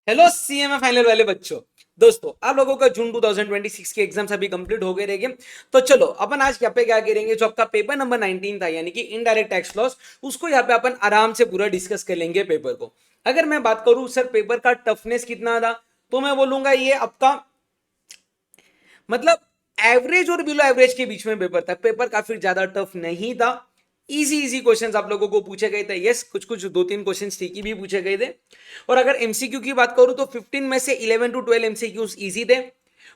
Hello CMA final वाले बच्चों। दोस्तों आप लोगों का जून 2026 के एग्जाम्स अभी कंप्लीट हो गए रहेंगे। तो चलो अपन आज यहाँ पे क्या करेंगे, जो आपका पेपर नंबर 19 था यानी कि इनडायरेक्ट टैक्स लॉस, उसको यहाँ पे अपन आराम से पूरा डिस्कस कर लेंगे पेपर को। अगर मैं बात करूं सर पेपर का टफनेस कितना था, तो मैं बोलूंगा ये आपका मतलब एवरेज और बिलो एवरेज के बीच में पेपर था। पेपर काफी ज्यादा टफ नहीं था। इजी इजी क्वेश्चंस आप लोगों को पूछे गए थे। यस, कुछ कुछ दो तीन क्वेश्चंस ठीक ही भी पूछे गए थे। और अगर एमसीक्यू की बात करूं तो 15 में से 11 टू 12 एमसीक्यूज इजी थे।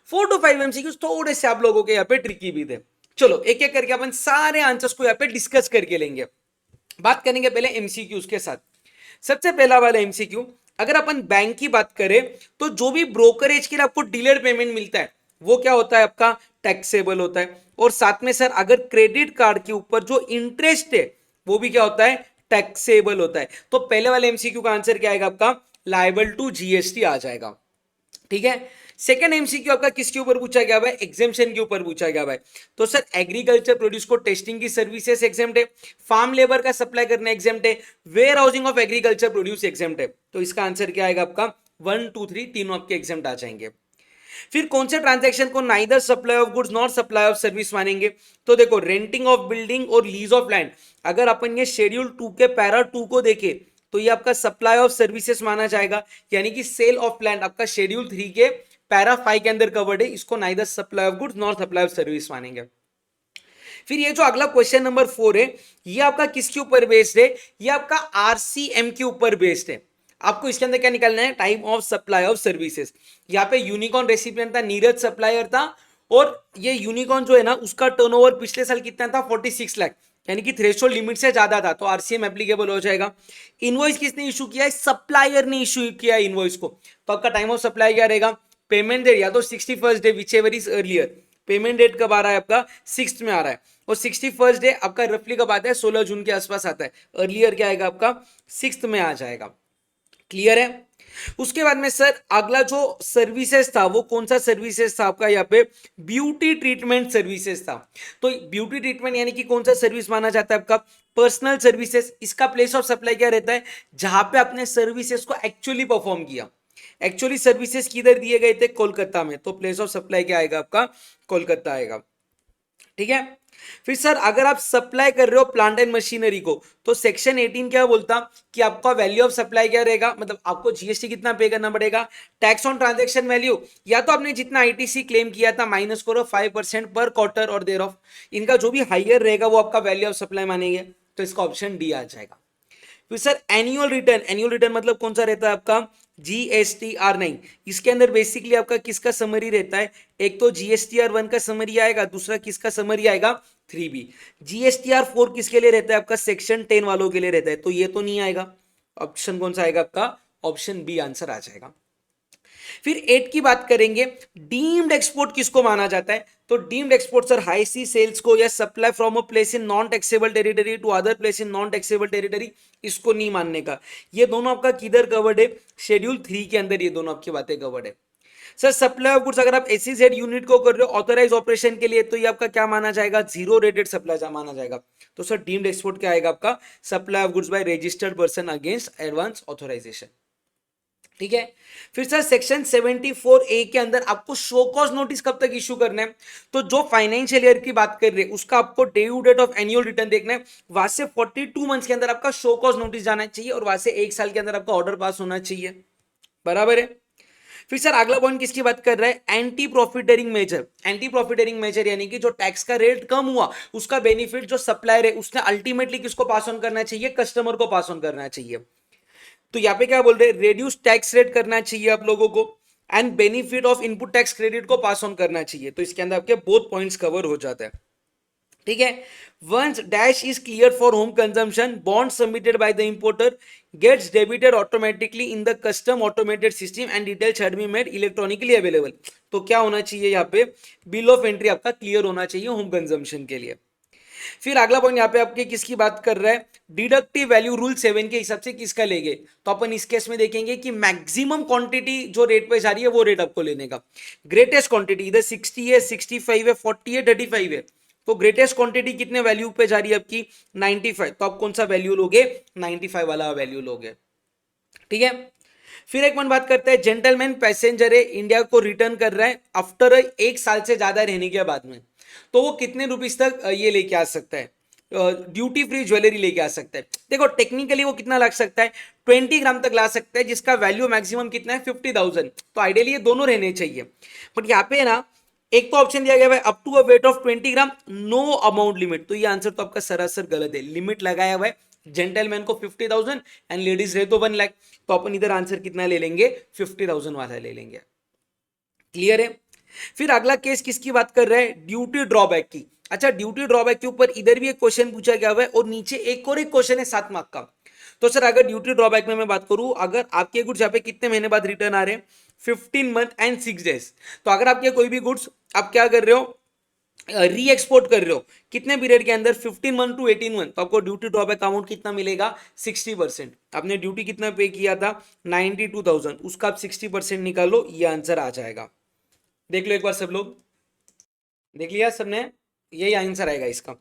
4 टू 5 एमसीक्यूज थोड़े से आप लोगों के यहाँ पे ट्रिकी भी थे। चलो एक एक करके अपन सारे आंसर्स को यहाँ पे डिस्कस करके लेंगे। बात करेंगे पहले एमसीक्यूज के साथ। सबसे पहला वाला एमसीक्यू, अगर अपन बैंक की बात करें तो जो भी ब्रोकरेज के लिए आपको डिलेड पेमेंट मिलता है वो क्या होता है, आपका टैक्सेबल होता है। और साथ में सर अगर क्रेडिट कार्ड के ऊपर जो इंटरेस्ट है वो भी क्या होता है, टैक्सेबल होता है। तो पहले वाले एमसीक्यू का आंसर क्या आएगा, आपका लायबल टू जीएसटी आ जाएगा। ठीक है। सेकंड एमसीक्यू आपका किसके ऊपर पूछा गया है, एग्जेम्पशन के ऊपर पूछा गया है। तो सर एग्रीकल्चर प्रोड्यूस को टेस्टिंग की सर्विसेज एग्जेम्प्ट है, फार्म लेबर का सप्लाई करना एग्जेम्प्ट है, warehousing of agriculture produce exempt है। तो इसका आंसर क्या आएगा, आपका 1 2 3 तीनों आपके एग्जेम्प्ट आ जाएंगे। फिर कौन से ट्रांजैक्शन को neither supply of goods not supply of service मानेंगे, तो देखो रेंटिंग ऑफ बिल्डिंग और लीज ऑफ लैंड। अगर अपन ये शेड्यूल 2 के पैरा 2 को देखें तो ये आपका सप्लाई ऑफ सर्विसेज माना जाएगा, यानी कि सेल ऑफ लैंड आपका शेड्यूल 3 के पैरा 5 के अंदर कवर्ड है। इसको neither supply of goods not supply of service मानेंगे। फिर ये जो अगला क्वेश्चन नंबर 4 है, ये आपका किसके ऊपर बेस्ड है, ये आपका आरसीएम के ऊपर बेस्ड है। आपको इसके अंदर क्या निकालना है, time of supply of services. यहाँ पे यूनिकॉर्न रेसिपिएंट था, नीरज सप्लायर था। और ये यूनिकॉर्न जो है ना, उसका टर्नओवर पिछले साल कितना था, 46 लाख, यानी कि थ्रेशोल्ड लिमिट से ज्यादा था, तो आरसीएम एप्लीकेबल हो जाएगा। इनवॉइस किसने इशू किया है, सप्लायर ने इशू किया है इनवॉइस को। तो आपका टाइम ऑफ सप्लाई क्या रहेगा, पेमेंट डेट या तो 61st day whichever is earlier. Payment date कब आ रहा है, आपका 6 में आ रहा है। और 61st डे आपका रफली कब आता है, 16 जून के आसपास आता है। अर्लियर क्या आएगा, आपका 6 में आ जाएगा। क्लियर है। उसके बाद में सर अगला जो सर्विसेज था वो कौन सा सर्विसेज था, आपका यहाँ पे ब्यूटी ट्रीटमेंट सर्विसेज था। तो ब्यूटी ट्रीटमेंट यानी कि कौन सा सर्विस माना जाता है, आपका पर्सनल सर्विसेज। इसका प्लेस ऑफ सप्लाई क्या रहता है, जहां पे आपने सर्विसेज को एक्चुअली परफॉर्म किया। एक्चुअली सर्विसेज किधर दिए गए थे, कोलकाता में, तो प्लेस ऑफ सप्लाई क्या आएगा, आपका कोलकाता आएगा। ठीक है। फिर सर अगर आप सप्लाई कर रहे हो प्लांट एंड मशीनरी को, तो सेक्शन 18 क्या बोलता कि आपका वैल्यू ऑफ सप्लाई क्या रहेगा, मतलब आपको जीएसटी कितना पे करना पड़ेगा, टैक्स ऑन ट्रांजैक्शन वैल्यू, या तो आपने जितना आईटीसी क्लेम किया था माइनस करो 5% पर क्वार्टर और देर ऑफ। इनका जो भी हाइयर रहेगा वो आपका वैल्यू ऑफ सप्लाई मानेंगे। तो इसका ऑप्शन डी आ जाएगा। फिर sir annual return, annual return मतलब कौन सा रहता है, आपका GSTR 9। इसके अंदर बेसिकली आपका किसका समरी रहता है, एक तो GSTR 1 का समरी आएगा, दूसरा किसका समरी आएगा, 3B। GSTR 4 किसके लिए रहता है, आपका सेक्शन 10 वालों के लिए रहता है, तो ये तो नहीं आएगा। ऑप्शन कौन सा आएगा, आपका ऑप्शन बी आंसर आ जाएगा। फिर 8 की बात करेंगे, डीम्ड एक्सपोर्ट किसको माना जाता है, तो deemed export sir high sea sales को, या supply from a place in non taxable territory to other place in non taxable territory, इसको नहीं मानने का। ये दोनों आपका किधर कवर्ड है, शेड्यूल 3 के अंदर ये दोनों आपकी बातें कवर्ड है। सर सप्लाई ऑफ गुड्स अगर आप एसईजेड यूनिट को कर रहे हो ऑथराइज ऑपरेशन के लिए, तो ये आपका क्या माना जाएगा, जीरो रेटेड सप्लाई माना जाएगा। तो सर डीम्ड एक्सपोर्ट क्या आएगा, आपका supply of goods by registered person against advance authorisation. ठीक है। फिर सर सेक्शन 74A के अंदर आपको शो कॉज नोटिस कब तक इशू करना है, तो जो फाइनेंशियल ईयर की बात कर रहे हैं उसका आपको due date of annual return देखना है। वहां से 42 मंथ्स के अंदर आपका शो कॉज नोटिस जाना चाहिए, और वहां से 1 साल के अंदर आपका ऑर्डर पास होना चाहिए। बराबर है। फिर सर अगला पॉइंट किसकी बात कर रहा है, एंटी प्रॉफिटेरिंग मेजर। एंटी प्रॉफिटेरिंग मेजर यानी कि जो टैक्स का रेट कम हुआ उसका बेनिफिट जो सप्लायर है उसने अल्टीमेटली किसको पास ऑन करना चाहिए, कस्टमर को पास ऑन करना चाहिए। तो यहाँ पे क्या बोल रहे हैं, रेड्यूस टैक्स रेट करना चाहिए आप लोगों को, and benefit of input tax credit को पास ऑन करना चाहिए। तो इसके अंदर आपके बोथ पॉइंट्स कवर हो जाते हैं। ठीक है। Once dash is clear for home consumption, bond submitted by the importer gets debited automatically in the custom automated system and detail shall be made electronically available. तो क्या होना चाहिए, यहाँ पे बिल ऑफ एंट्री आपका क्लियर होना चाहिए home consumption के लिए। फिर अगला पॉइंट यहाँ पे आपके किसकी बात कर रहा है, डिडक्टिव वैल्यू रूल 7 के हिसाब से किसका लेंगे। तो अपन इस केस में देखेंगे कि मैक्सिमम क्वांटिटी जो रेट पे जा रही है वो रेट आपको लेने का। ग्रेटेस्ट क्वांटिटी इधर 60 है, 65 है, 40 है, 35 है। तो ग्रेटेस्ट क्वांटिटी कितने वैल्यू पे जा रही है आपकी, 95। तो आप कौन सा वैल्यू लोगे, 95 वाला वैल्यू लोगे। ठीक है। फिर एक मन बात करते हैं, जेंटलमैन पैसेंजर है, इंडिया को रिटर्न कर रहा है आफ्टर 1 साल से ज्यादा रहने के बाद में, तो वो कितने रुपीज तक ये लेके आ सकता है, ड्यूटी फ्री ज्वेलरी लेके आ सकता है। देखो टेक्निकली वो कितना ला सकता है, 20 ग्राम तक ला सकता है, जिसका वैल्यू मैक्सिमम कितना है 50,000। तो आइडियली ये दोनों रहने चाहिए, बट यहाँ पे ना एक तो ऑप्शन दिया गया है up to a weight of 20 gram, no amount limit, तो ये आंसर तो आपका सरासर गलत है। लिमिट लगाया हुआ है जेंटलमैन को 50,000 एंड लेडीज रहे तो 1 लाख, तो अपन इधर आंसर कितना ले लेंगे, 50,000 वाला ले लेंगे। क्लियर है। फिर अगला केस किसकी बात कर रहे हैं, ड्यूटी ड्रॉबैक की। अच्छा, ड्यूटी ड्रॉबैक के ऊपर इधर भी एक क्वेश्चन पूछा गया हुआ है और नीचे एक और एक क्वेश्चन है 7 मार्क का। तो सर अगर ड्यूटी ड्रॉबैक में मैं बात करूं, अगर आपके गुड्स यहाँ पे कितने महीने बाद रिटर्न आ रहे हैं, 15 मंथ एंड 6 डेज, तो अगर आपके कोई भी गुड्स आप क्या कर रहे हो, री एक्सपोर्ट कर रहे हो कितने पीरियड के अंदर, 15 मंथ टू 18 मंथ, तो आपको ड्यूटी ड्रॉबैक अमाउंट कितना मिलेगा, 60%। आपने ड्यूटी कितना पे किया था, 92,000, उसका आप 60% निकालो, ये आंसर आ जाएगा। देख लो एक बार सब लोग, देख लिया सबने, यही आंसर आएगा इसका।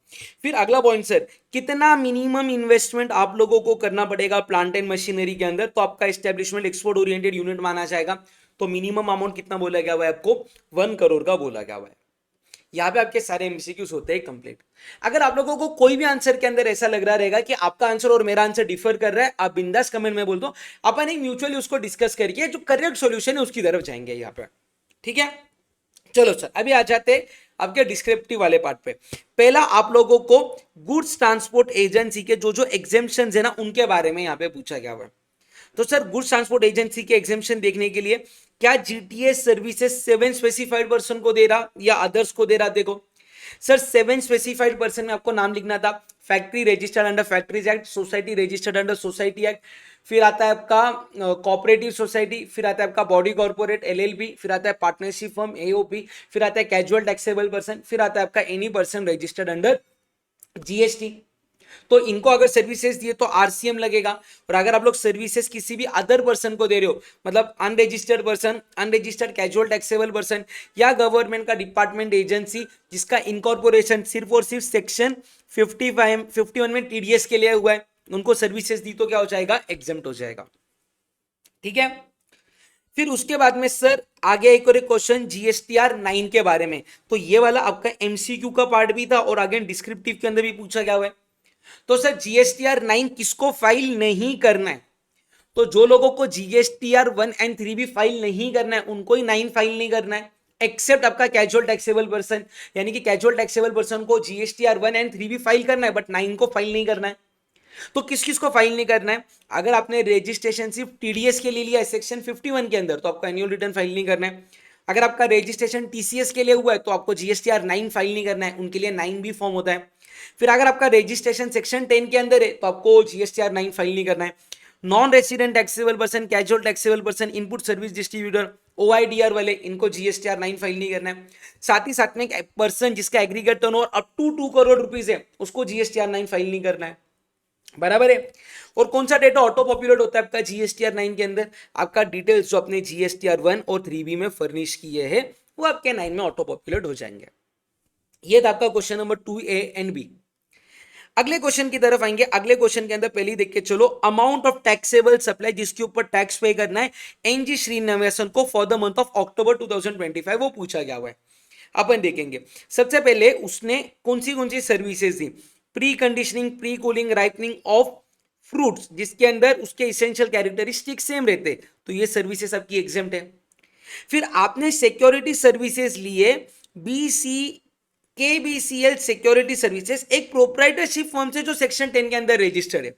फिर अगला पॉइंट सर, कितना मिनिमम इन्वेस्टमेंट आप लोगों को करना पड़ेगा प्लांट एंड मशीनरी के अंदर, तो आपका एस्टेब्लिशमेंट एक्सपोर्ट ओरिएंटेड यूनिट माना जाएगा, तो मिनिमम अमाउंट कितना बोला गया हुआ है आपको, 1 करोड़ का बोला गया हुआ है। यहाँ पे आपके सारे एमसीक्यूज होते हैं कंप्लीट। अगर आप लोगों को कोई भी आंसर के अंदर ऐसा लग रहा रहेगा कि आपका आंसर और मेरा आंसर डिफर कर रहा है, आप बिंदास कमेंट में बोल दो, अपन एक म्यूचुअली उसको डिस्कस करके जो करेक्ट सॉल्यूशन है उसकी तरफ जाएंगे यहाँ पे। ठीक है, चलो सर अभी आ जाते हैं आपके डिस्क्रिप्टिव वाले पार्ट पे। पहला आप लोगों को गुड्स ट्रांसपोर्ट एजेंसी के जो जो एग्जेम्पशन है ना उनके बारे में यहाँ पे पूछा गया हुआ है। तो सर गुड्स ट्रांसपोर्ट एजेंसी के एग्जेम्पशन देखने के लिए क्या जीटीएस सर्विसेज 7 स्पेसिफाइड पर्सन को दे रहा या अदर्स को दे रहा, देखो सर 7 स्पेसिफाइड पर्सन में आपको नाम लिखना था, factory registered under factories act, society registered under society act, फिर आता है आपका कोऑपरेटिव सोसाइटी, फिर आता है आपका बॉडी कॉर्पोरेट एलएलपी, फिर आता है पार्टनरशिप फर्म एओपी, फिर आता है कैजुअल टैक्सेबल पर्सन, फिर आता है आपका any person registered under GST. तो इनको अगर सर्विसेज दिए तो आरसीएम लगेगा, और अगर आप लोग सर्विसेज किसी भी अदर पर्सन को दे रहे हो, मतलब unregistered person, unregistered casual taxable person, या गवर्नमेंट का डिपार्टमेंट एजेंसी जिसका इनकॉर्पोरेशन सिर्फ और सिर्फ सेक्शन 51 में टीडीएस के लिए हुआ है, उनको सर्विसेज दी तो क्या हो जाएगा, एग्जेम्प्ट हो जाएगा। ठीक है, फिर उसके बाद में सर आगे एक और एक क्वेश्चन जीएसटीआर 9 के बारे में, तो ये वाला आपका एमसीक्यू का पार्ट भी था और अगेन डिस्क्रिप्टिव के अंदर भी पूछा गया हुआ है। तो सर जीएसटीआर 9 किसको फाइल नहीं करना है, तो जो लोगों को जीएसटीआर 1 एंड 3 भी फाइल नहीं करना है उनको ही 9 फाइल नहीं करना है, एक्सेप्ट आपका कैजुअल टैक्सेबल पर्सन, यानी कि कैजुअल टैक्सेबल पर्सन को जीएसटीआर 1 एंड 3 भी फाइल करना है बट 9 को फाइल नहीं करना है। तो किस किस को फाइल नहीं करना है, अगर आपने रजिस्ट्रेशन सिर्फ टीडीएस के लिए लिया है सेक्शन 51 के अंदर तो आपको एनुअल रिटर्न फाइल नहीं करना है। अगर आपका रजिस्ट्रेशन टीसीएस के लिए हुआ है तो आपको जीएसटीआर 9 फाइल नहीं करना है, उनके लिए 9 भी फॉर्म होता है। फिर अगर आपका रजिस्ट्रेशन सेक्शन 10 के अंदर है तो आपको जीएसटीआर 9 फाइल नहीं करना है। Non resident taxable person, casual taxable person, input service distributor, OIDR वाले, इनको जीएसटीआर 9 फाइल नहीं करना है। साथ में एक पर्सन जिसका aggregate turnover up to 2 crore rupees है उसको जीएसटीआर 9 फाइल नहीं करना है, बराबर है। और कौन सा डेटा ऑटो पॉपुलेट होता है आपका जीएसटीआर 9 के अंदर, आपका डिटेल्स जो अपने जीएसटीआर 1 और 3B में फर्निश किए हैं वो आपके 9 में ऑटो पॉपुलेट हो जाएंगे। ये था आपका question number 2A and B। अगले क्वेश्चन की तरफ आएंगे। अगले क्वेश्चन के अंदर पहले ही देख के चलो, अमाउंट ऑफ टैक्सेबल सप्लाई जिसके ऊपर टैक्स पे करना है एनजी श्रीनिवासन को for the month of October 2025, वो पूछा गया हुआ है। अपन देखेंगे सबसे पहले उसने कौन सी सर्विसेज दी, pre conditioning, pre cooling, ripening of fruits जिसके अंदर उसके इसेंशियल कैरेक्टरिस्टिक सेम रहते, तो ये सर्विसेज आपकी एग्जेम्प्ट है। फिर आपने सिक्योरिटी सर्विसेज लिए बीसी केबीसीएल सिक्योरिटी सर्विसेज, एक प्रोप्राइटरशिप फर्म से जो सेक्शन 10 के अंदर रजिस्टर्ड है।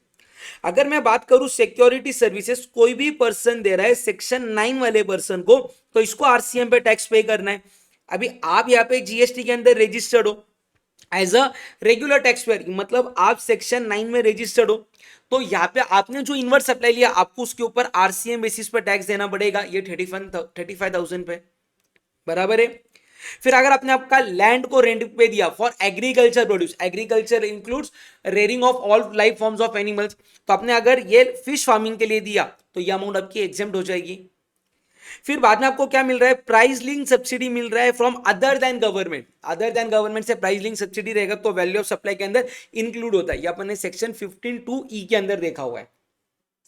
अगर मैं बात करूं सिक्योरिटी सर्विसेज कोई भी पर्सन दे रहा है सेक्शन 9 वाले पर्सन को, तो इसको आरसीएम पे टैक्स पे करना है। अभी आप यहाँ पे जीएसटी के अंदर रजिस्टर्ड हो as a regular taxpayer, मतलब आप सेक्शन 9 में रजिस्टर्ड हो, तो यहाँ पे आपने जो इनवर्ट सप्लाई लिया आपको उसके ऊपर आरसीएम बेसिस पर टैक्स देना पड़ेगा, ये 35,000 पे, बराबर है। फिर अगर आपने आपका लैंड को रेंट पे दिया for agriculture produce, agriculture includes rearing of all life forms of animals, तो आपने अगर ये फिश फार्मिंग के लिए दिया तो ये अमाउंट आपकी एग्जेम्प्ट हो जाएगी। फिर बाद में आपको क्या मिल रहा है, प्राइस लिंक सब्सिडी मिल रहा है from other than government, other than government से प्राइस लिंक सब्सिडी रहेगा तो वैल्यू ऑफ सप्लाई के अंदर इंक्लूड होता है, ये अपन ने सेक्शन 15(2)E के अंदर देखा हुआ है,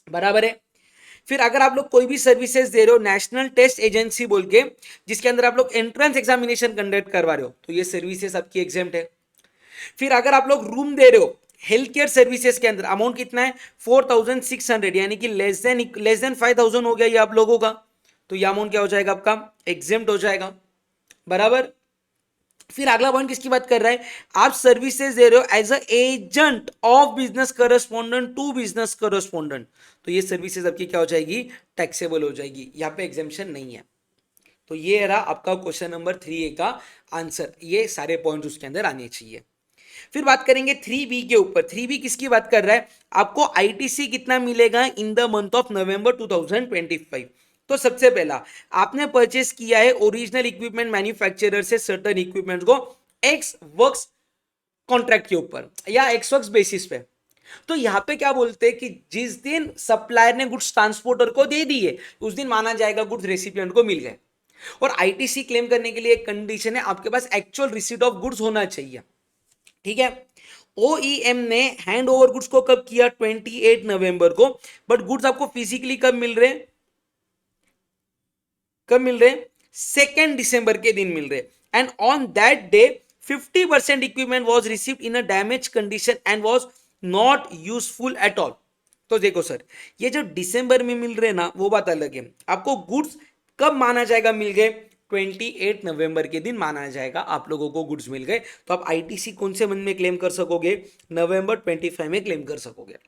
बराबर है। फिर अगर आप लोग कोई भी सर्विसेज दे रहे हो नेशनल टेस्ट एजेंसी बोल के, जिसके अंदर आप लोग एंट्रेंस एग्जामिनेशन कंडक्ट करवा रहे हो, तो ये सर्विसेज आपकी एग्जेम्प्ट है। फिर अगर आप लोग रूम दे रहे हो हेल्थ केयर सर्विसेज के अंदर, अमाउंट कितना है 4600, यानी कि लेस देन 5000 हो गया ये आप लोगों का, तो ये अमाउंट क्या हो जाएगा आपका, एग्जेम्प्ट हो जाएगा, बराबर। फिर अगला पॉइंट किसकी बात कर रहा है, आप सर्विसेज दे रहे हो as a agent of business correspondent to business correspondent, तो ये सर्विसेज आपकी क्या हो जाएगी, टैक्सेबल हो जाएगी, यहाँ पे एग्जेम्पशन नहीं है। तो ये रहा आपका क्वेश्चन नंबर 3A का आंसर, ये सारे पॉइंट उसके अंदर आने चाहिए। फिर बात करेंगे 3B के ऊपर। 3B किसकी बात कर रहा है, आपको आईटीसी कितना मिलेगा in the month of November 2025। तो सबसे पहला आपने परचेस किया है ओरिजिनल इक्विपमेंट मैन्युफैक्चरर से सर्टेन इक्विपमेंट को एक्स वर्क्स कॉन्ट्रैक्ट के ऊपर या एक्स वर्क्स बेसिस पे। तो यहां पे क्या बोलते हैं कि जिस दिन सप्लायर ने गुड्स ट्रांसपोर्टर को दे दिए उस दिन माना जाएगा गुड्स रेसिपिएंट को मिल गए। और आईटीसी क्लेम करने के लिए एक कंडीशन है, आपके पास एक्चुअल रिसीट ऑफ गुड्स होना चाहिए, ठीक है। ओईएम ने हैंड ओवर गुड्स को कब किया, 28 नवंबर को, बट गुड्स आपको फिजिकली कब मिल रहे, 2 दिसंबर के दिन मिल रहे। And on that day 50% equipment was received in a damage condition and was not useful at all. तो देखो सर, ये जो दिसंबर में मिल रहे ना वो बात अलग है, आपको गुड्स कब माना जाएगा मिल गए, 28 नवंबर के दिन माना जाएगा आप लोगों को गुड्स मिल गए। तो आप आईटीसी कौन से मंथ में क्लेम कर सकोगे, नवंबर 25 में क्लेम कर सकोगे,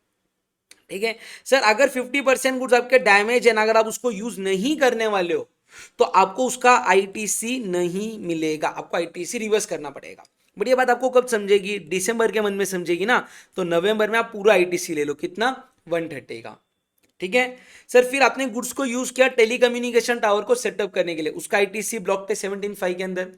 ठीक है। सर अगर 50% गुड्स आपके डैमेज है ना, अगर आप उसको यूज नहीं करने वाले हो तो आपको उसका आईटीसी नहीं मिलेगा, आपको आईटीसी रिवर्स करना पड़ेगा। बट ये बात आपको कब समझेगी, दिसंबर के मंथ में समझेगी ना, तो नवंबर में आप पूरा आईटीसी ले लो, कितना 130 का, ठीक है। सर फिर आपने गुड्स को यूज किया टेलीकम्युनिकेशन टावर को सेटअप करने के लिए, उसका आईटीसी ब्लॉक थे 17.5 के अंदर।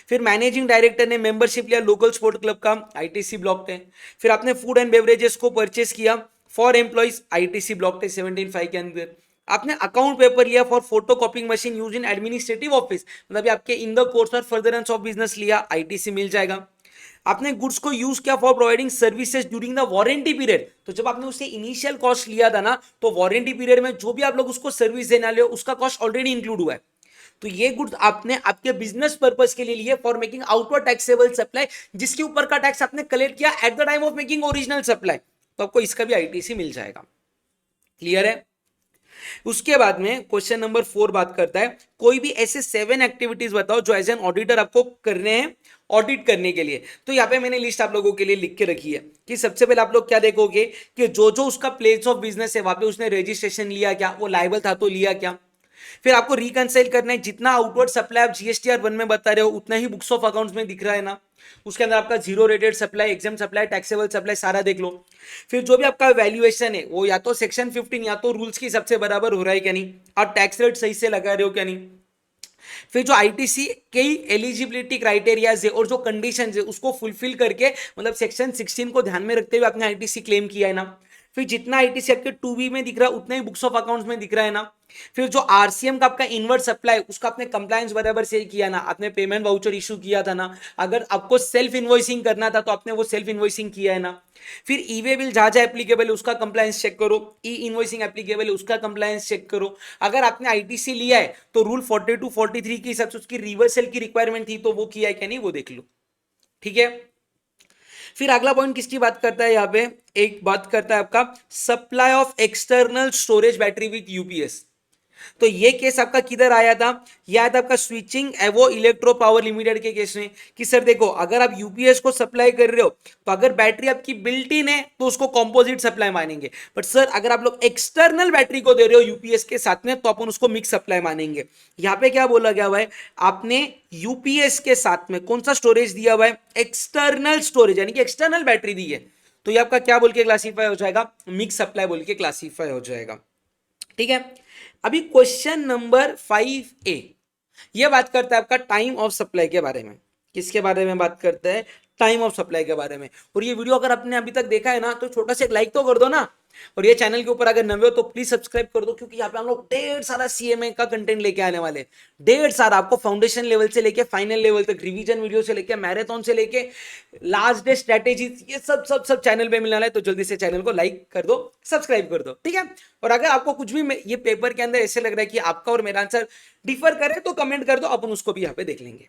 फिर मैनेजिंग डायरेक्टर ने मेंबरशिप लिया लोकल स्पोर्ट क्लब का, आईटीसी ब्लॉक थे। फिर आपने फूड एंड बेवरेजेस को परचेस किया फॉर एम्प्लॉइज, आईटीसी ब्लॉक थे 17.5 के अंदर। आपने अकाउंट पेपर लिया for photo कॉपिंग machine use in administrative office, मतलब आपके इन द कोर्स और फर्दरेंस ऑफ बिजनेस लिया, आईटीसी मिल जाएगा। आपने गुड्स को यूज किया for providing services during the warranty period, तो जब आपने उससे इनिशियल कॉस्ट लिया था ना, तो वारंटी पीरियड में जो भी आप लोग उसको सर्विस देने वाले हो उसका कॉस्ट ऑलरेडी इंक्लूड हुआ है। तो ये गुड्स आपने आपके बिजनेस पर्पस के लिए लिए for making outward taxable supply, जिसके ऊपर का टैक्स आपने कलेक्ट किया at the time of making original supply, तो आपको इसका भी आईटीसी मिल जाएगा। क्लियर है। उसके बाद में क्वेश्चन नंबर 4 बात करता है, कोई भी ऐसे 7 एक्टिविटीज बताओ जो एज एन ऑडिटर आपको करने हैं ऑडिट करने के लिए। तो यहाँ पे मैंने लिस्ट आप लोगों के लिए लिख के रखी है कि सबसे पहले आप लोग क्या देखोगे कि जो जो उसका प्लेस ऑफ बिजनेस है वहां पे उसने रजिस्ट्रेशन लिया क्या, वो लायबल था तो लिया क्या। फिर आपको रिकंसाइल करना है, जितना आउटवर्ड सप्लाई आप जीएसटीआर 1 में बता रहे हो उतना ही बुक्स ऑफ अकाउंट्स में दिख रहा है ना, उसके अंदर आपका zero rated supply, exempt supply, taxable supply सारा देख लो। फिर जो भी आपका वैल्यूएशन है वो या तो सेक्शन 15 या तो रूल्स की सबसे बराबर हो रहा है क्या नहीं, और टैक्स रेट सही से लगा रहे हो क्या नहीं। फिर जो आईटीसी के एलिजिबिलिटी क्राइटेरियाज है और जो कंडीशन है उसको फुलफिल करके, मतलब सेक्शन 16 को ध्यान में रखते हुए आपने आईटीसी क्लेम किया है ना। फिर जितना आईटीसी आपके 2B में दिख रहा है उतना ही बुक्स ऑफ अकाउंट्स में दिख रहा है ना। फिर जो आरसीएम का आपका इनवर्ट सप्लाई उसका आपने कंप्लायंस बराबर से किया ना, आपने पेमेंट वाउचर इशू किया था ना, अगर आपको सेल्फ इनवॉइसिंग करना था तो आपने वो सेल्फ इनवॉइसिंग किया है ना। फिर ई वे बिल जहां जहां एप्लीकेबल है उसका कंप्लायंस चेक करो, ई इनवॉइसिंग एप्लीकेबल है उसका कंप्लायंस चेक करो। अगर आपने आईटीसी लिया है तो रूल 42 43 के हिसाब से उसकी रिवर्सल की रिक्वायरमेंट थी तो वो किया है क्या नहीं वो देख लो, ठीक है। फिर अगला पॉइंट किसकी बात करता है, यहाँ पे एक बात करता है आपका supply of external storage battery with UPS. तो ये केस आपका किधर आया था, यह आया था आपका स्विचिंग एवो इलेक्ट्रो पावर लिमिटेड के केस में कि सर देखो अगर आप यूपीएस को सप्लाई कर रहे हो तो अगर बैटरी आपकी बिल्ट इन है तो उसको कंपोजिट सप्लाई मानेंगे, बट सर अगर आप लोग एक्सटर्नल बैटरी को दे रहे हो यूपीएस के साथ में तो अपन उसको मिक्स सप्लाई मानेंगे। यहां पे क्या बोला गया हुआ है, आपने यूपीएस के साथ में कौन सा स्टोरेज दिया हुआ है, एक्सटर्नल स्टोरेज यानी कि एक्सटर्नल बैटरी दी है, तो ये आपका क्या बोल के क्लासीफाई हो जाएगा, मिक्स सप्लाई बोल के क्लासीफाई हो जाएगा, ठीक है। अभी क्वेश्चन नंबर 5A ये बात करता है आपका टाइम ऑफ सप्लाई के बारे में। किसके बारे में बात करता है, टाइम ऑफ सप्लाई के बारे में। और ये वीडियो अगर आपने अभी तक देखा है ना तो छोटा सा एक लाइक तो कर दो ना, और ये चैनल के ऊपर अगर नवे हो तो प्लीज सब्सक्राइब कर दो, क्योंकि यहाँ पे हम लोग ढेर सारा सीएमए का कंटेंट लेके आने वाले हैं, ढेर सारा, आपको फाउंडेशन लेवल से लेके फाइनल लेवल तक, रिवीजन वीडियो से लेके मैराथन से लेके लास्ट डे स्ट्रेटेजी, ये सब सब सब चैनल पे मिलने वाला है। तो जल्दी से चैनल को लाइक कर दो, सब्सक्राइब कर दो, ठीक है। और अगर आपको कुछ भी ये पेपर के अंदर ऐसे लग रहा है कि आपका और मेरा आंसर डिफर करे तो कमेंट कर दो, अपन उसको भी यहाँ पे देख लेंगे।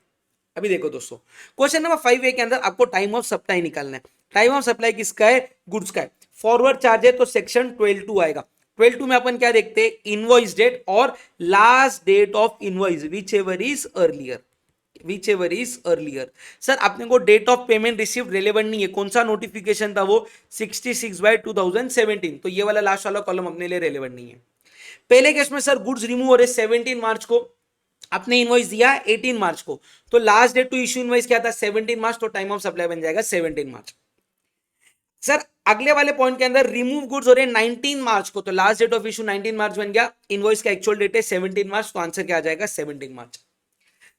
अभी देखो दोस्तों, क्वेश्चन नंबर 5A के अंदर आपको टाइम ऑफ सप्लाई निकालना है। टाइम ऑफ सप्लाई किसका है? गुड्स का है। फॉरवर्ड चार्ज है तो सेक्शन 12(2) आएगा। 12(2) में अपन क्या देखते हैं? इनवॉइस डेट और last date of invoice, whichever is earlier, whichever is earlier. Sir आपने को date of payment receive relevant नहीं है, कौन सा नोटिफिकेशन था वो? 66/2017, तो ये वाला लास्ट वाला कॉलम अपने लिए रेलेवेंट नहीं है। पहले केस में सर गुड्स रिमूव हो रहे 17 मार्च को, आपने इनवॉइस दिया 18 मार्च को, तो last date to issue invoice क्या था? 17 मार्च, तो टाइम ऑफ सप्लाई बन जाएगा 17 मार्च। सर अगले वाले पॉइंट के अंदर रिमूव गुड्स हो रहे 19 मार्च को, तो लास्ट डेट ऑफ इश्यू 19 मार्च बन गया, इनवॉइस का एक्चुअल डेट है 17 मार्च, तो आंसर क्या आ जाएगा? 17 मार्च।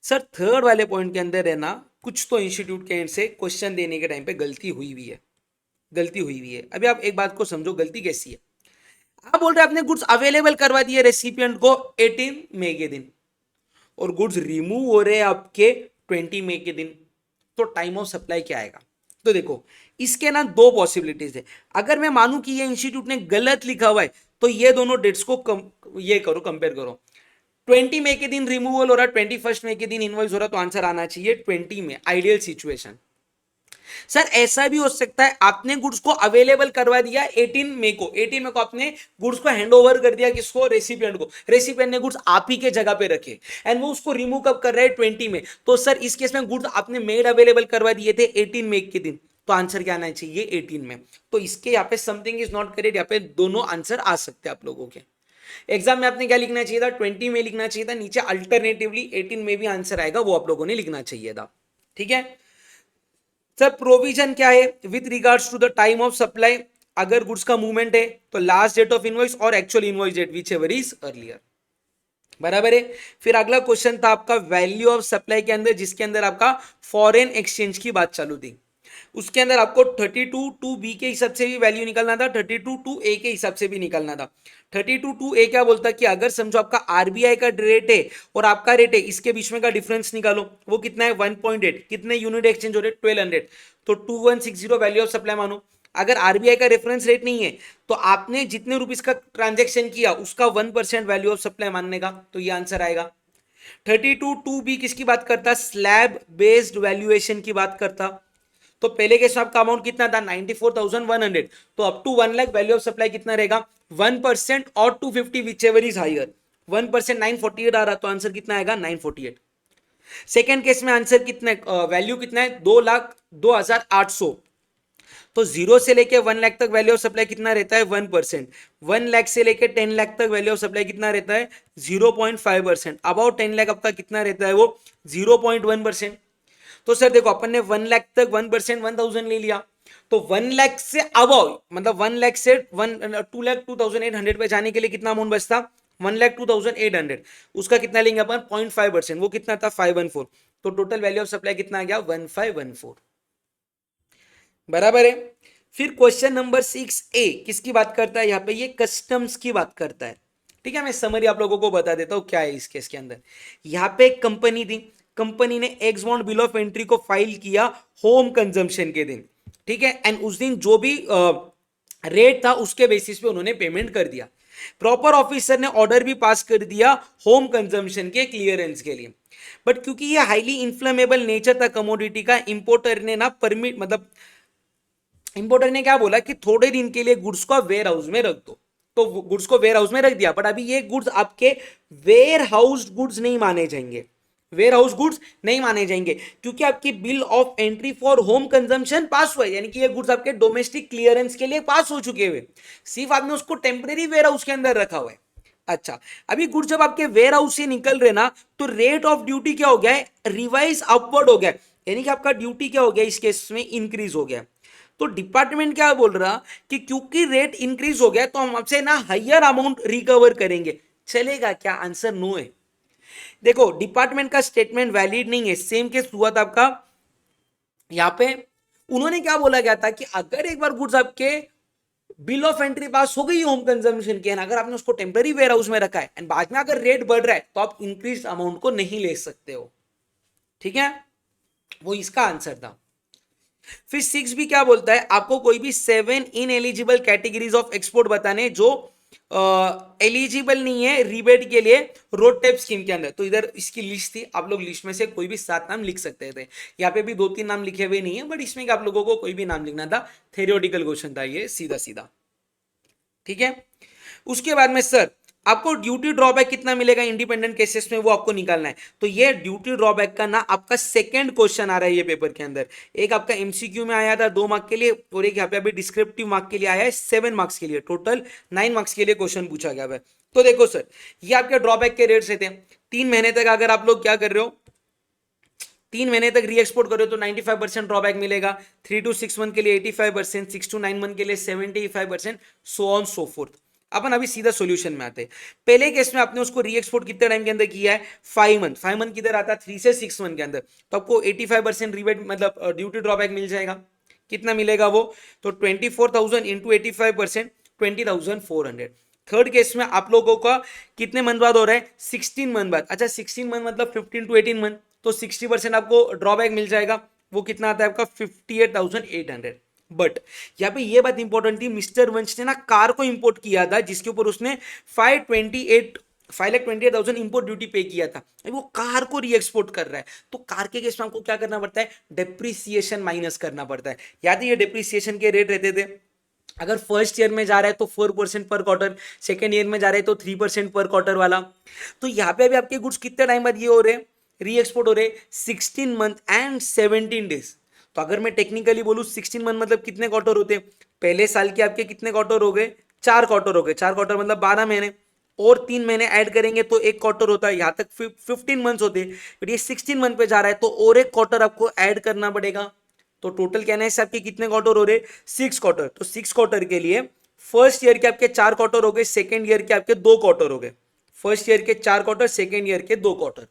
सर थर्ड वाले पॉइंट के अंदर है ना, कुछ तो इंस्टीट्यूट के एंड से क्वेश्चन देने के टाइम पे गलती हुई हुई है, गलती हुई हुई है। अभी आप एक बात को समझो, गलती कैसी है। आप बोल रहे हैं आपने गुड्स अवेलेबल करवा दिए रेसिपिएंट को 18 मई के दिन, और गुड्स रिमूव हो रहे हैं आपके 20 मई के दिन, तो टाइम ऑफ सप्लाई क्या आएगा? तो देखो इसके ना दो पॉसिबिलिटीज है। अगर मैं मानूं कि ये इंस्टीट्यूट ने गलत लिखा हुआ है, तो ये दोनों डेट्स को ये करो, कंपेयर करो। 20 मई के दिन रिमूवल हो रहा है, 21 मई के दिन इनवॉइस हो रहा है, तो आंसर आना चाहिए 20 में, आइडियल सिचुएशन। सर ऐसा भी हो सकता है आपने गुड्स को अवेलेबल करवा दिया 18 मई को, 18 मई को आपने गुड्स को हैंड ओवर कर दिया, किसको? रेसिपिएंट को। रेसिपिएंट ने गुड्स आप ही के जगह पे रखे एंड वो उसको रिमूव कब कर रहा है? 20 में। तो सर इस केस में गुड्स आपने मेड अवेलेबल करवा दिए थे 18 मई के दिन, तो आंसर क्या आना चाहिए? 18 में। तो इसके यहाँ पे समथिंग इज नॉट करेक्ट, यहाँ पे दोनों आंसर आ सकते हैं आप लोगों के। एग्जाम में आपने क्या लिखना चाहिए था? 20 में लिखना चाहिए था, नीचे अल्टरनेटिवली 18 में भी आंसर आएगा, वो आप लोगों ने लिखना चाहिए था, ठीक है। सर प्रोविजन क्या है with regards to the time of supply? अगर गुड्स का मूवमेंट है तो लास्ट डेट ऑफ इनवॉइस और actual invoice date, whichever is earlier, बराबर है। फिर अगला क्वेश्चन था आपका वैल्यू ऑफ सप्लाई के अंदर, जिसके अंदर आपका फॉरेन एक्सचेंज की बात चालू थी। उसके अंदर आपको 32(2)(b) के हिसाब से भी वैल्यू निकालना था, 32(2)(a) के हिसाब से भी निकालना था। 32(2)(a) क्या बोलता है कि अगर समझो आपका आरबीआई का रेट है और आपका रेट है, इसके बीच में का डिफरेंस निकालो, वो कितना है? 1.8। कितने यूनिट एक्सचेंज हो रहे? 1200, तो 2160 वैल्यू ऑफ सप्लाई मानो। अगर आरबीआई का रेफरेंस रेट नहीं है तो आपने जितने रुपीस का ट्रांजेक्शन किया उसका 1% वैल्यू ऑफ सप्लाई मानने का, तो ये आंसर आएगा। 32(2)(b) किसकी बात करता? स्लैब बेस्ड वैल्यूएशन की बात करता। तो पहले के स्टॉक का अमाउंट कितना था? 94,100, तो up to 1 lakh value of supply कितना रहेगा? 1% और 250 विच एवर इज हायर। 1% 948 आ रहा, तो आंसर कितना आएगा? 948। सेकेंड केस में आंसर कितना, वैल्यू कितना है? 2,02,800, तो 0 से लेके 1 लाख तक वैल्यू ऑफ सप्लाई कितना रहता है? 1%। 1 लाख से लेके 10 लाख तक वैल्यू ऑफ सप्लाई कितना रहता है? 0.5%। अबाउट 10 लाख आपका कितना रहता है? वो 0.1%। तो सर देखो अपन ने 1 लाख तक 1% 1000 ले लिया, तो 1 लाख से अबव, मतलब 1 लाख से 2,02,800 पे जाने के लिए कितना अमाउंट बचता? 1,02,800। उसका कितना लेंगे अपन? 0.5%। वो कितना था? 514। तो टोटल वैल्यू ऑफ सप्लाई कितना आ गया? 1514, बराबर है। फिर क्वेश्चन नंबर 6A किसकी बात करता है? यहाँ पे ये कस्टम्स की बात करता है, ठीक है। मैं समरी आप लोगों को बता देता हूँ क्या है इस केस के अंदर। यहाँ पे एक कंपनी थी, कंपनी ने x bond bill of entry को फाइल किया होम कंजम्पशन के दिन, ठीक है। एंड उस दिन जो भी रेट था उसके बेसिस पे उन्होंने पेमेंट कर दिया। प्रॉपर ऑफिसर ने ऑर्डर भी पास कर दिया होम कंजम्पशन के क्लियरेंस के लिए, बट क्योंकि ये हाईली इन्फ्लेमेबल नेचर था कमोडिटी का, इंपोर्टर ने ना परमिट, मतलब इंपोर्टर ने क्या बोला कि थोड़े दिन के लिए गुड्स को वेयर हाउस में रख दो, तो गुड्स को वेयर हाउस में रख दिया, बट अभी ये गुड्स आपके वेयर हाउस गुड्स नहीं माने जाएंगे, वेयर हाउस गुड्स नहीं माने जाएंगे, क्योंकि आपकी bill of entry for home consumption pass हुआ है, यानी कि ये गुड्स आपके डोमेस्टिक क्लियरेंस के लिए पास हो चुके हुए, सिर्फ आपने उसको टेम्परेरी वेयर हाउस के अंदर रखा हुआ है। अच्छा, अभी गुड्स जब आपके वेयर हाउस से निकल रहे ना, तो रेट ऑफ ड्यूटी क्या हो गया है? रिवाइज अपवर्ड हो गया, यानी कि आपका ड्यूटी क्या हो गया इस केस में? इंक्रीज हो गया। तो डिपार्टमेंट क्या बोल रहा कि क्योंकि रेट इंक्रीज हो गया तो हम आपसे ना हायर अमाउंट रिकवर करेंगे, चलेगा क्या? आंसर नो है। देखो डिपार्टमेंट का स्टेटमेंट वैलिड नहीं है। सेम केस हुआ था आपका यहाँ पे उन्होंने क्या बोला गया था कि अगर एक बार गुड्स आपके बिल ऑफ एंट्री पास हो गई होम कंजम्पशन की, अगर आपने उसको टेम्पररी वेयर हाउस में रखा है एंड बाद में अगर रेट बढ़ रहा है तो आप इंक्रीज अमाउंट को नहीं ले सकते हो। ठीक है, वो इसका आंसर था। फिर 6 भी क्या बोलता है, आपको कोई भी 7 in eligible categories of export बताने जो एलिजिबल नहीं है रिबेट के लिए रोड टैप स्कीम के अंदर। तो इधर इसकी लिस्ट थी, आप लोग लिस्ट में से कोई भी 7 नाम लिख सकते थे। यहाँ पे भी 2-3 नाम लिखे हुए नहीं है, बट इसमें आप लोगों को कोई भी नाम लिखना था। थेरियोटिकल क्वेश्चन था ये, सीधा सीधा। ठीक है, उसके बाद में सर आपको ड्यूटी ड्रॉबैक कितना मिलेगा इंडिपेंडेंट केसेस में, वो आपको निकालना है। तो ये ड्यूटी ड्रॉबैक का ना आपका सेकंड क्वेश्चन आ रहा है ये पेपर के अंदर। एक आपका एमसीक्यू में आया था 2 मार्क के लिए, और एक यहाँ पे अभी डिस्क्रिप्टिव मार्क के लिए आया है 7 मार्क्स के लिए। टोटल 9 मार्क्स के लिए क्वेश्चन पूछा गया है। तो देखो सर, ये आपके ड्रॉबैक के रेट्स रहते हैं। 3 महीने तक अगर आप लोग क्या कर रहे हो, 3 महीने तक री एक्सपोर्ट करो तो 95% ड्रॉबैक मिलेगा। 3 to 6 मंथ के लिए 85%, 6 to 9 मंथ के लिए 75%, सो ऑन सो फोर्थ। अपन अभी सीधा सॉल्यूशन में आते हैं। पहले केस में आपने उसको री एक्सपोर्ट कितने टाइम के अंदर किया है, 5 मंथ। 5 मंथ किधर आता है, 3 से 6 मंथ के अंदर। तो आपको 85% रिबेट मतलब ड्यूटी ड्रॉबैक मिल जाएगा। कितना मिलेगा वो, तो 24,000 इंटू 85%, 20,400। थर्ड केस में आप लोगों का कितने मंथ बाद हो रहा है, 16 मंथ बाद। अच्छा 16 मंथ मतलब 15 to 18 मंथ, तो 60% आपको ड्रॉबैक मिल जाएगा। वो कितना आता है आपका 58,800। बट यहाँ पे ये बात इंपॉर्टेंट थी, मिस्टर वंश ने ना कार को इंपोर्ट किया था जिसके ऊपर उसने 5,28,000 इंपोर्ट ड्यूटी पे किया था। वो कार को री एक्सपोर्ट कर रहा है, तो कार के केस में आपको क्या करना पड़ता है, डेप्रिसिएशन माइनस करना पड़ता है। याद है ये डेप्रिसिएशन के रेट रहते थे, अगर फर्स्ट ईयर में जा रहा है तो 4% पर क्वार्टर, सेकेंड ईयर में जा रहा है तो 3% पर क्वार्टर वाला। तो यहाँ पे अभी आपके गुड्स कितने टाइम बाद ये हो रहे हैं, री एक्सपोर्ट हो रहे, 16 मंथ एंड 17 डेज। तो अगर मैं टेक्निकली बोलूँ 16 मंथ मतलब कितने क्वार्टर होते हैं, पहले साल के आपके कितने क्वार्टर हो गए, 4 क्वार्टर हो गए। 4 क्वार्टर मतलब 12 महीने, और 3 महीने ऐड करेंगे तो एक क्वार्टर होता है। यहाँ तक 15 मंथ्स होते हैं, बट ये 16 मंथ पे जा रहा है तो और एक क्वार्टर आपको ऐड करना पड़ेगा। तो टोटल कहना है आपके कितने क्वार्टर हो रहे, 6 क्वार्टर। तो 6 क्वार्टर के लिए फर्स्ट ईयर के आपके 4 क्वार्टर हो गए, सेकेंड ईयर के आपके 2 क्वार्टर हो गए। फर्स्ट ईयर के 4 क्वार्टर, सेकेंड ईयर के 2 क्वार्टर।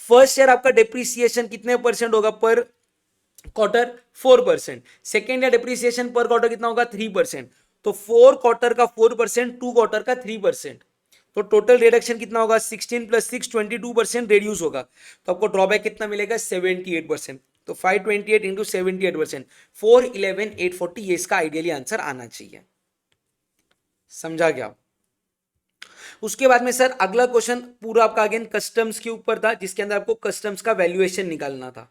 फर्स्ट ईयर आपका डिप्रिसिएशन कितने परसेंट होगा पर क्वार्टर, 4%। सेकेंड ईयर डिप्रिसिएशन पर क्वार्टर कितना होगा, 3%। तो 4 क्वार्टर का 4%, 2 क्वार्टर का 3%। तो टोटल रिडक्शन कितना होगा, 16 + 6 22% रिड्यूस होगा। तो आपको ड्रॉबैक कितना मिलेगा, 78%। तो 528 इंटू 78%, 411,840, ये इसका आइडियली आंसर आना चाहिए। समझा क्या। उसके बाद में सर अगला क्वेश्चन पूरा आपका अगेन कस्टम्स के ऊपर था, जिसके अंदर आपको कस्टम्स का वैल्यूएशन निकालना था।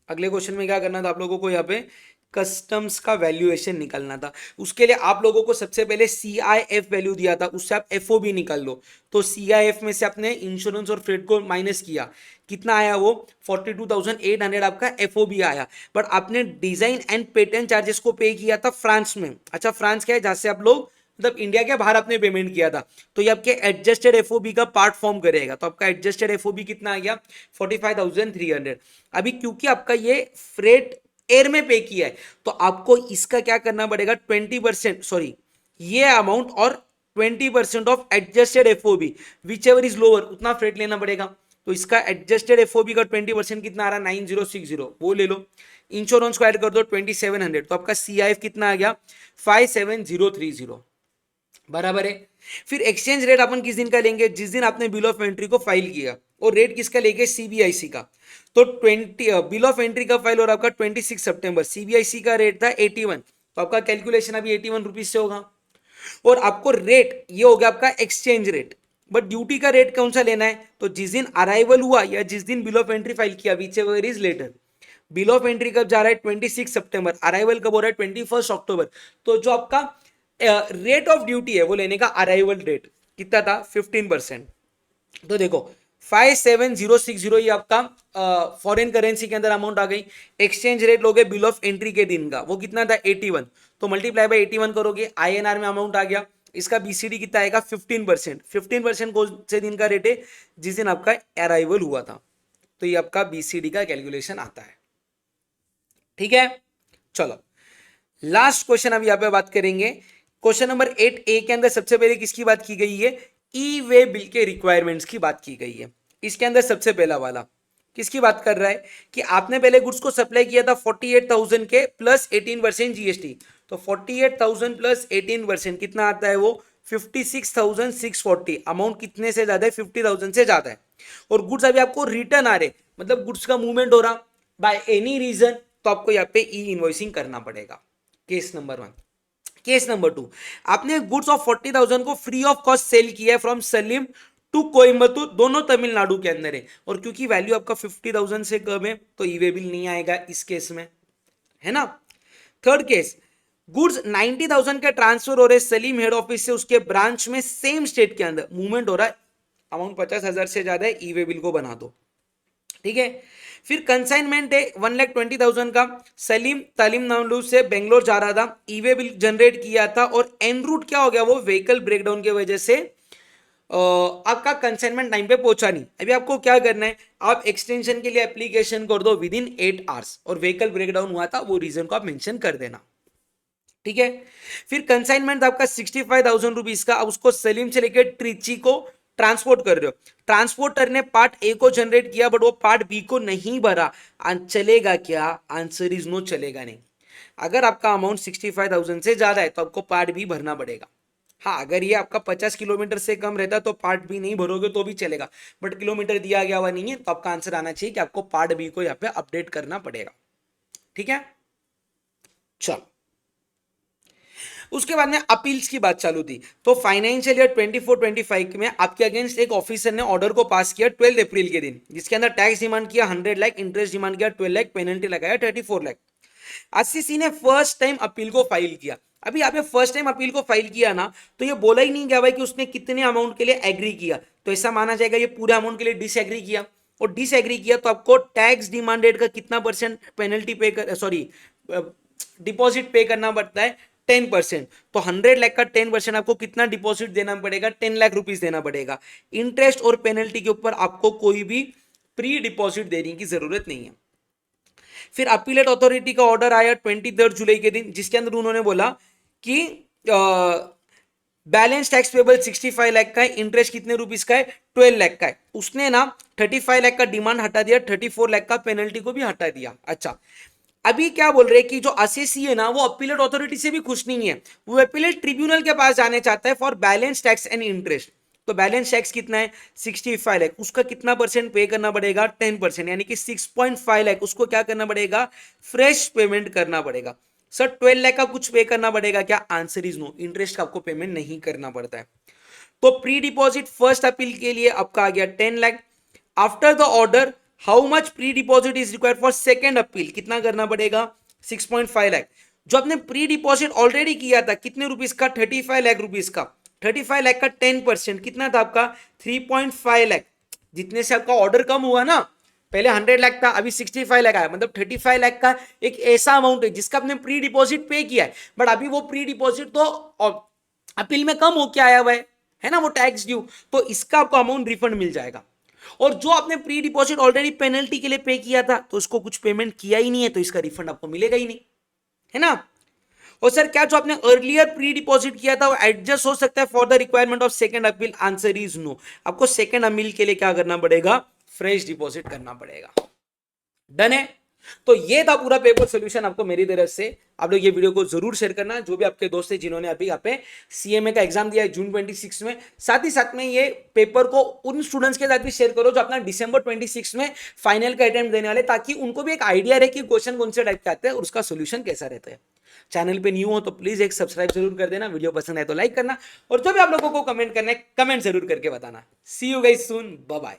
अगले क्वेश्चन में क्या करना था आप लोगों को, यहाँ पे कस्टम्स का वैल्यूएशन निकालना था। उसके लिए आप लोगों को सबसे पहले CIF वैल्यू दिया था, उससे आप FOB निकाल लो। तो CIF में से आपने इंश्योरेंस और फ्रेट को माइनस किया, कितना आया वो 42,800 आपका FOB आया। बट आपने डिजाइन एंड पेटेंट चार्जेस को पे किया था फ्रांस में। अच्छा फ्रांस क्या है, जहां से आप लोग मतलब इंडिया के बाहर आपने पेमेंट किया था, तो ये आपके एडजस्टेड FOB का पार्ट फॉर्म करेगा। तो आपका एडजस्टेड FOB कितना आ गया, 45,300। अभी क्योंकि आपका ये फ्रेट एयर में पे किया है, तो आपको इसका क्या करना पड़ेगा, 20%, सॉरी ये अमाउंट और 20% of adjusted FOB, which ever is lower, उतना फ्रेट लेना पड़ेगा। तो इसका एडजस्टेड FOB का 20% कितना आ रहा है, 9060, वो ले लो। इंश्योरेंस को ऐड कर दो 2700, तो आपका CIF कितना आ गया, 57030, बराबर है। फिर एक्सचेंज रेट अपन किस दिन का लेंगे, जिस दिन आपने बिल ऑफ एंट्री को फाइल किया, और रेट किसका लेंगे, CBIC का। तो 20 बिल ऑफ एंट्री का फाइल और आपका 26 सितंबर, CBIC का रेट था 81, तो आपका कैलकुलेशन अभी 81 रुपीज से होगा। और आपको रेट ये हो गया आपका एक्सचेंज रेट। बट ड्यूटी का रेट कौन सा लेना है, तो जिस दिन अराइवल हुआ या जिस दिन बिल ऑफ एंट्री फाइल किया, whichever is later. Bill of entry कब जा रहा है, 26 सितंबर, अराइवल कब हो रहा है, 21 अक्टूबर। तो जो आपका रेट ऑफ ड्यूटी है वो लेने का अराइवल रेट कितना था, 15%। तो देखो 57060 ये आपका फॉरेन करेंसी के अंदर अमाउंट आ गई। एक्सचेंज रेट लोगे बिल ऑफ एंट्री के दिन का, वो कितना था 81, तो मल्टीप्लाई बाय 81 करोगे, INR में अमाउंट आ गया। इसका BCD कितना आएगा, 15%। 15% कौन से दिन का रेट है, जिस दिन आपका अराइवल हुआ था। तो ये आपका BCD का कैलकुलेशन आता है। ठीक है, चलो लास्ट क्वेश्चन अब यहाँ पे बात करेंगे। क्वेश्चन नंबर 8A के अंदर सबसे पहले किसकी बात की गई है, ई वे बिल के रिक्वायरमेंट्स की बात की गई है। इसके अंदर सबसे पहला वाला, किसकी बात कर रहा है कि आपने पहले गुड्स को सप्लाई किया था 48,000 के प्लस 18% जीएसटी, तो 48,000 प्लस 18% कितना आता है वो 56,640। अमाउंट कितने से ज्यादा है 50,000 से ज्यादा है, और गुड्स अभी आपको रिटर्न आ रहे, मतलब गुड्स का मूवमेंट हो रहा बाय एनी रीजन, तो आपको यहाँ पे ई इनवॉइसिंग करना पड़ेगा। Case number 1। केस नंबर 2, आपने गुड्स ऑफ 40,000 को फ्री ऑफ कॉस्ट सेल किया है फ्रॉम सलीम टू कोयम्बतूर, दोनों तमिलनाडु के अंदर है, और क्योंकि वैल्यू आपका 50,000 से कम है तो ई वे बिल नहीं आएगा इस केस में, है ना। थर्ड केस, गुड्स 90,000 के ट्रांसफर हो रहे सलीम हेड ऑफिस से उसके ब्रांच में सेम स्टेट के अंदर, मूवमेंट हो रहा है, अमाउंट 50,000 से ज्यादा है, ई वे बिल को बना दो, ठीक है। फिर कंसाइनमेंट है 1,20,000 का, सलीम तमिलनाडु से बेंगलोर जा रहा था, ई वे बिल जनरेट किया था, और एन रूट क्या हो गया, वो व्हीकल ब्रेकडाउन की वजह से आपका कंसाइनमेंट टाइम पे पहुंचा नहीं। अभी आपको क्या करना है, आप एक्सटेंशन के लिए एप्लीकेशन कर दो विद इन 8 आवर्स, और व्हीकल ब्रेकडाउन हुआ था वो रीजन को आप मेंशन कर देना, ठीक है। फिर कंसाइनमेंट आपका 65,000 रुपीज का, अब उसको सलीम से लेकर ट्रिची को ट्रांसपोर्ट कर रहे हो, ट्रांसपोर्टर ने पार्ट ए को जनरेट किया बट वो पार्ट बी को नहीं भरा, चलेगा क्या, आंसर इज नो, चलेगा नहीं। अगर आपका अमाउंट 65,000 से ज्यादा है तो आपको पार्ट बी भरना पड़ेगा। हाँ, अगर ये आपका 50 किलोमीटर से कम रहता तो पार्ट बी नहीं भरोगे तो भी चलेगा, बट किलोमीटर दिया गया हुआ नहीं है, तो आपका आंसर आना चाहिए कि आपको पार्ट बी को यहाँ पे अपडेट करना पड़ेगा, ठीक है। चलो, उसके बाद में अपील्स की बात चालू थी, तो फाइनेंशियल ईयर 24-25 में आपके अगेंस्ट एक ऑफिसर ने ऑर्डर को पास किया 12 अप्रैल के दिन, जिसके अंदर टैक्स डिमांड किया 100 लाख, इंटरेस्ट डिमांड किया 12 लाख, पेनल्टी लगाया 34 लाख। आरसीसी ने फर्स्ट टाइम अपील को फाइल किया। अभी आपने फर्स्ट टाइम अपील को फाइल किया ना, तो ये बोला ही नहीं गया भाई कि उसने कितने अमाउंट के लिए एग्री किया, तो ऐसा माना जाएगा ये पूरे अमाउंट के लिए डिसएग्री किया, और डिसएग्री किया तो आपको टैक्स डिमांडेड का कितना परसेंट पेनल्टी पे कर, सॉरी डिपॉजिट पे करना पड़ता है 10%, तो 100 लाख का 10% आपको कितना डिपॉजिट देना पड़ेगा, 10 लाख रुपीस देना पड़ेगा। इंटरेस्ट और पेनल्टी के ऊपर आपको कोई भी प्री डिपॉजिट देने की जरूरत नहीं है। फिर अपीलेट अथॉरिटी का ऑर्डर आया 23 जुलाई के दिन, जिसके अंदर उन्होंने बोला कि बैलेंस टैक्स पेबल 65 लाख का है, इंटरेस्ट कितने रुपीस का है 12 लाख का है, उसने ना 35 लाख का डिमांड हटा दिया, 34 लाख का पेनल्टी को भी हटा दिया। अच्छा, अभी क्या बोल रहे हैं कि जो आरसीसी है ना, वो अपीलेट अथॉरिटी से भी खुश नहीं है, वो अपीलेट ट्रिब्यूनल के पास जाने चाहता है for balance tax and interest. तो बैलेंस टैक्स कितना है 65 लाख, उसका कितना परसेंट पे करना पड़ेगा 10%, यानी कि 6.5 लाख उसको क्या करना पड़ेगा, फ्रेश पेमेंट करना पड़ेगा। सर 12 लाख का कुछ पे करना पड़ेगा क्या, आंसर इज नो, इंटरेस्ट का आपको पेमेंट नहीं करना पड़ता है। तो प्री डिपॉजिट फर्स्ट अपील के लिए आपका आ गया 10 lakh. After the order how much pre deposit is required for second appeal, कितना करना पड़ेगा 6.5 लाख। जो आपने प्री डिपॉजिट ऑलरेडी किया था कितने रुपीस का 35 लाख रुपीस का, 35 लाख का 10% कितना था आपका 3.5 लाख, जितने से आपका ऑर्डर कम हुआ ना, पहले 100 लाख था अभी 65 लाख आया, मतलब 35 लाख का एक ऐसा अमाउंट है जिसका आपने प्री डिपॉजिट पे किया है, बट अभी वो प्री डिपॉजिट तो अपील में कम होके आया हुआ है ना, वो टैक्स ड्यू, तो इसका आपको अमाउंट रिफंड मिल जाएगा। और जो आपने प्री डिपॉजिट ऑलरेडी पेनल्टी के लिए पे किया था तो उसको कुछ पेमेंट किया ही नहीं है, तो इसका रिफंड आपको मिलेगा ही नहीं, है ना। और सर क्या जो आपने अर्लियर प्री डिपॉजिट किया था वो एडजस्ट हो सकता है for the requirement of second appeal, answer is no, आपको सेकंड अपील के लिए क्या करना पड़ेगा, फ्रेश डिपॉजिट करना पड़ेगा। डन है। तो ये था पूरा पेपर सोल्यूशन आपको मेरी तरफ से। आप लोग ये वीडियो को जरूर शेयर करना जो भी आपके दोस्त हैं जिन्होंने अभी यहाँ पे सीएमए का एग्जाम दिया है जून 26 में। साथ ही साथ में ये पेपर को उन स्टूडेंट्स के साथ भी शेयर करो जो अपना दिसंबर 26 में फाइनल का अटेम्प्ट देने वाले, ताकि उनको भी एक आइडिया रहे कि क्वेश्चन कौन से टाइप के आते हैं और उसका सोल्यूशन कैसा रहता है। चैनल पे न्यू हो तो प्लीज एक सब्सक्राइब जरूर कर देना, वीडियो पसंद आए तो लाइक करना, और जो भी आप लोगों को कमेंट करना है कमेंट जरूर करके बताना। See you guys soon, bye bye.